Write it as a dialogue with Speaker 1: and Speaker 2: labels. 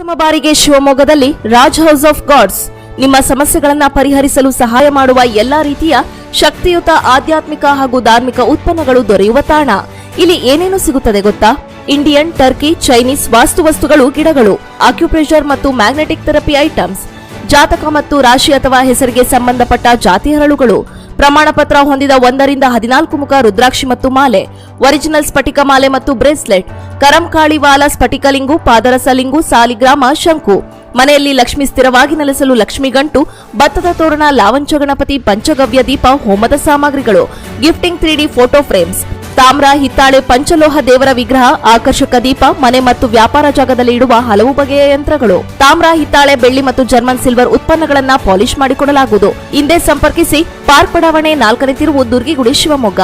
Speaker 1: ಪ್ರಥಮ ಬಾರಿಗೆ ಶಿವಮೊಗ್ಗದಲ್ಲಿ ರಾಜ್ ಹೌಸ್ ಆಫ್ ಗಾಡ್ಸ್ ನಿಮ್ಮ ಸಮಸ್ಯೆಗಳನ್ನು ಪರಿಹರಿಸಲು ಸಹಾಯ ಮಾಡುವ ಎಲ್ಲಾ ರೀತಿಯ ಶಕ್ತಿಯುತ ಆಧ್ಯಾತ್ಮಿಕ ಹಾಗೂ ಧಾರ್ಮಿಕ ಉತ್ಪನ್ನಗಳು ದೊರೆಯುವ ತಾಣ. ಇಲ್ಲಿ ಏನೇನು ಸಿಗುತ್ತದೆ ಗೊತ್ತಾ? ಇಂಡಿಯನ್, ಟರ್ಕಿ, ಚೈನೀಸ್ ವಾಸ್ತುವಸ್ತುಗಳು, ಗಿಡಗಳು, ಆಕ್ಯುಪ್ರೆಷರ್ ಮತ್ತು ಮ್ಯಾಗ್ನೆಟಿಕ್ ಥೆರಪಿ ಐಟಮ್ಸ್, ಜಾತಕ ಮತ್ತು ರಾಶಿ ಅಥವಾ ಹೆಸರಿಗೆ ಸಂಬಂಧಪಟ್ಟ ಜಾತಿ ಹರಳುಗಳು, ಪ್ರಮಾಣ ಪತ್ರ ಹೊಂದಿದ 1 ರಿಂದ 14 ಮುಖ ರುದ್ರಾಕ್ಷಿ ಮತ್ತು ಮಾಲೆ, ಒರಿಜಿನಲ್ ಸ್ಫಟಿಕ ಮಾಲೆ ಮತ್ತು ಬ್ರೇಸ್ಲೆಟ್, ಕರಂಕಾಳಿವಾಲ ಸ್ಫಟಿಕಲಿಂಗು, ಪಾದರಸಲಿಂಗು, ಸಾಲಿಗ್ರಾಮ, ಶಂಕು, ಮನೆಯಲ್ಲಿ ಲಕ್ಷ್ಮಿ ಸ್ಥಿರವಾಗಿ ನೆಲೆಸಲು ಲಕ್ಷ್ಮಿ ಗಂಟು, ಭತ್ತದ ತೋರಣ, ಲಾವಂಚ ಗಣಪತಿ, ಪಂಚಗವ್ಯ ದೀಪ, ಹೋಮದ ಸಾಮಗ್ರಿಗಳು, ಗಿಫ್ಟಿಂಗ್ 3D ಫೋಟೋ ಫ್ರೇಮ್ಸ್, ತಾಮ್ರ, ಹಿತ್ತಾಳೆ, ಪಂಚಲೋಹ ದೇವರ ವಿಗ್ರಹ, ಆಕರ್ಷಕ ದೀಪ, ಮನೆ ಮತ್ತು ವ್ಯಾಪಾರ ಜಾಗದಲ್ಲಿ ಇಡುವ ಹಲವು ಬಗೆಯ ಯಂತ್ರಗಳು, ತಾಮ್ರ, ಹಿತ್ತಾಳೆ, ಬೆಳ್ಳಿ ಮತ್ತು ಜರ್ಮನ್ ಸಿಲ್ವರ್ ಉತ್ಪನ್ನಗಳನ್ನು ಪಾಲಿಶ್ ಮಾಡಿಕೊಡಲಾಗುವುದು. ಹಿಂದೆ ಸಂಪರ್ಕಿಸಿ. ಪಾರ್ಕ್ ಬಡಾವಣೆ 4ನೇ ತಿರುವು, ದುರ್ಗಿಗುಡಿ, ಶಿವಮೊಗ್ಗ.